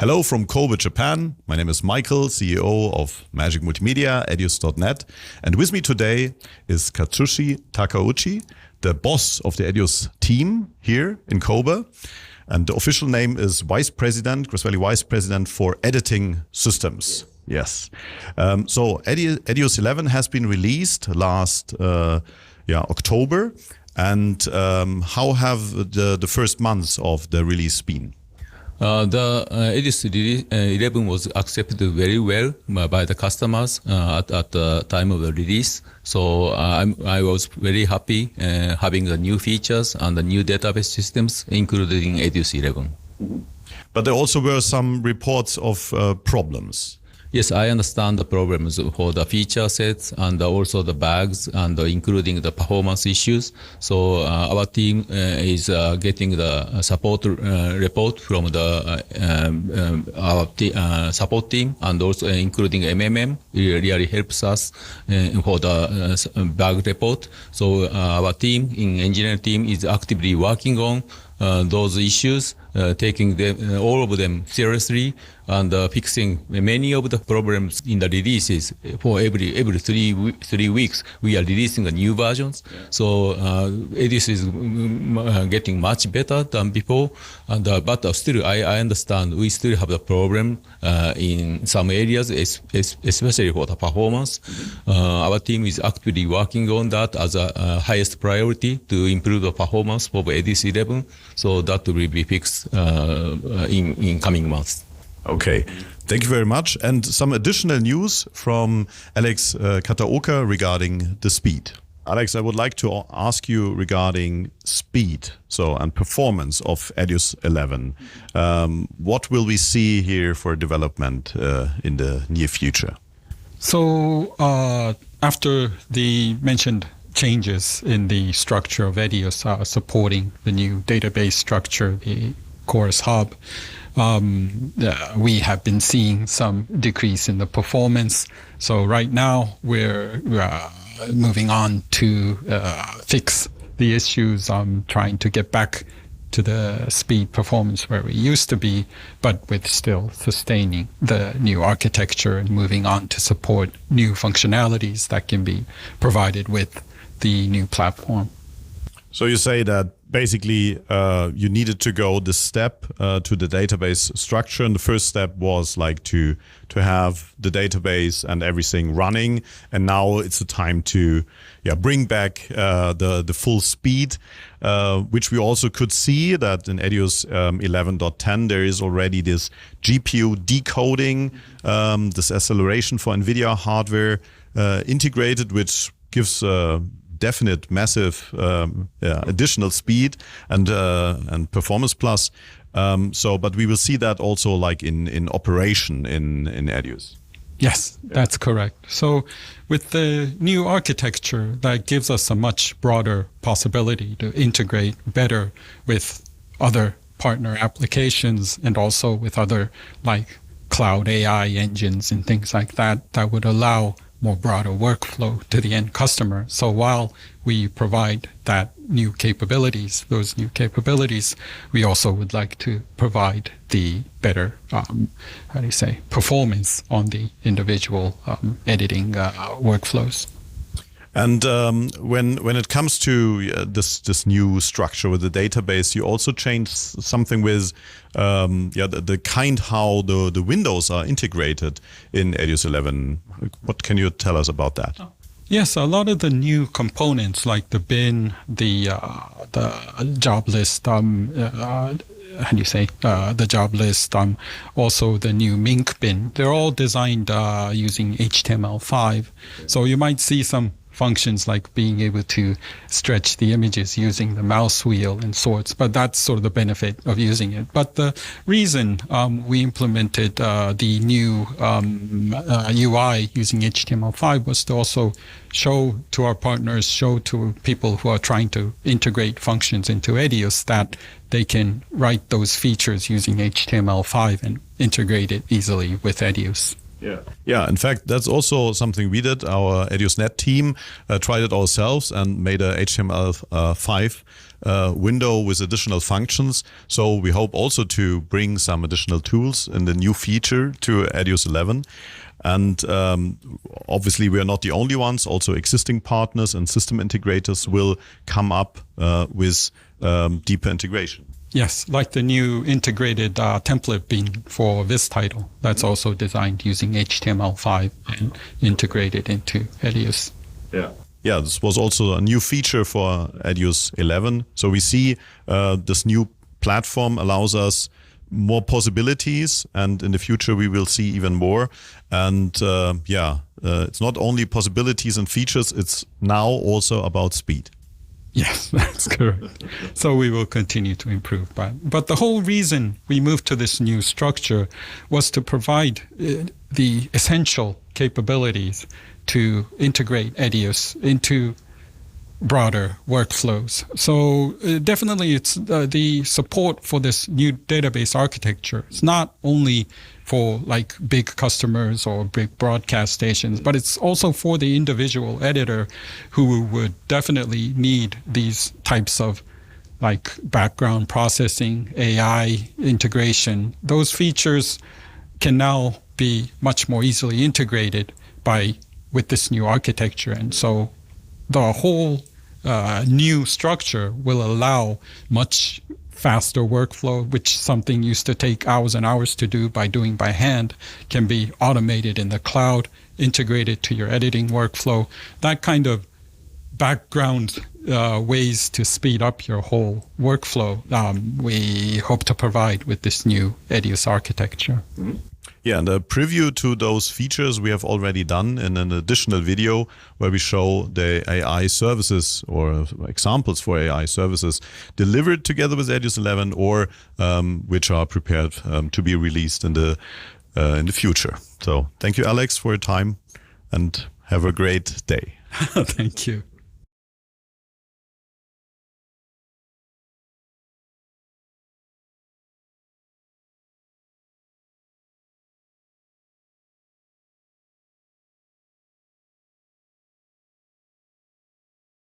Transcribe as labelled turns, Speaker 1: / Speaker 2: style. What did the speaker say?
Speaker 1: Hello from Kobe, Japan. My name is Michael, CEO of Magic Multimedia, EDIUS.net. And with me today is Katsushi Takauchi, the boss of the EDIUS team here in Kobe. And the official name is Vice President, Grass Valley Vice President for Editing Systems. Yes. So EDIUS 11 has been released last October. And how have the first months of the release been?
Speaker 2: The EDIUS 11 was accepted very well by the customers at the time of the release. So I was very happy having the new features and the new database systems, including EDIUS 11.
Speaker 1: But there also were some reports of problems.
Speaker 2: Yes, I understand the problems for the feature sets and also the bugs and including the performance issues. So our team is getting the support report from the our support team and also including MMM. It really helps us for the bug report. So our team, engineering team, is actively working on those issues, taking them, all of them seriously, and fixing many of the problems in the releases. For every 3 weeks, we are releasing the new versions. Yeah. So EDIUS is getting much better than before. And but still, I understand we still have the problem in some areas, especially for the performance. Mm-hmm. Our team is actively working on that as a highest priority to improve the performance for EDIUS 11. So that will be fixed in coming months.
Speaker 1: Okay, thank you very much. And some additional news from Alex Kataoka regarding the speed. Alex, I would like to ask you regarding speed and performance of EDIUS 11. What will we see here for development in the near future?
Speaker 3: So after the mentioned changes in the structure of EDIUS, supporting the new database structure, the Chorus Hub, we have been seeing some decrease in the performance. So right now we're moving on to fix the issues, trying to get back to the speed performance where we used to be, but with still sustaining the new architecture and moving on to support new functionalities that can be provided with the new platform.
Speaker 1: So you say that basically you needed to go this step to the database structure, and the first step was like to have the database and everything running, and now it's the time to bring back the full speed, which we also could see that in EDIUS 11.10 there is already this GPU decoding, this acceleration for NVIDIA hardware integrated, which gives definite massive additional speed and performance plus. But we will see that also like in operation in EDIUS.
Speaker 3: Yes, that's correct. So with the new architecture, that gives us a much broader possibility to integrate better with other partner applications and also with other like cloud AI engines and things like that, that would allow more broader workflow to the end customer. So while we provide that new capabilities, those new capabilities, we also would like to provide the better, performance on the individual editing workflows.
Speaker 1: And when it comes to this new structure with the database, you also changed something with the kind how the windows are integrated in EDIUS 11. What can you tell us about that?
Speaker 3: Yes, a lot of the new components like the bin, the job list, the job list, also the new Mink bin, they're all designed using HTML5. So you might see some functions like being able to stretch the images using the mouse wheel and sorts, but that's sort of the benefit of using it. But the reason we implemented the new UI using HTML5 was to also show to our partners, show to people who are trying to integrate functions into EDIUS that they can write those features using HTML5 and integrate it easily with EDIUS.
Speaker 1: Yeah. In fact, that's also something we did. Our EDIUS.NET team tried it ourselves and made a HTML5 window with additional functions. So we hope also to bring some additional tools in the new feature to EDIUS 11. And obviously, we are not the only ones. Also, existing partners and system integrators will come up with deeper integration.
Speaker 3: Yes, like the new integrated template bin for this title. That's also designed using HTML5 and integrated into EDIUS.
Speaker 1: Yeah, this was also a new feature for EDIUS 11. So we see this new platform allows us more possibilities, and in the future we will see even more. And it's not only possibilities and features, it's now also about speed.
Speaker 3: Yes, that's correct. So we will continue to improve. But the whole reason we moved to this new structure was to provide the essential capabilities to integrate EDIUS into broader workflows. So definitely it's the support for this new database architecture. It's not only for like big customers or big broadcast stations, but it's also for the individual editor who would definitely need these types of like background processing, AI integration. Those features can now be much more easily integrated with this new architecture. And so the whole new structure will allow much faster workflow, which something used to take hours and hours to do by hand, can be automated in the cloud, integrated to your editing workflow. That kind of background ways to speed up your whole workflow, we hope to provide with this new EDIUS architecture.
Speaker 1: Mm-hmm. Yeah, and a preview to those features we have already done in an additional video where we show the AI services or examples for AI services delivered together with EDIUS 11 or which are prepared to be released in the future. So thank you, Alex, for your time and have a great day.
Speaker 3: Thank you.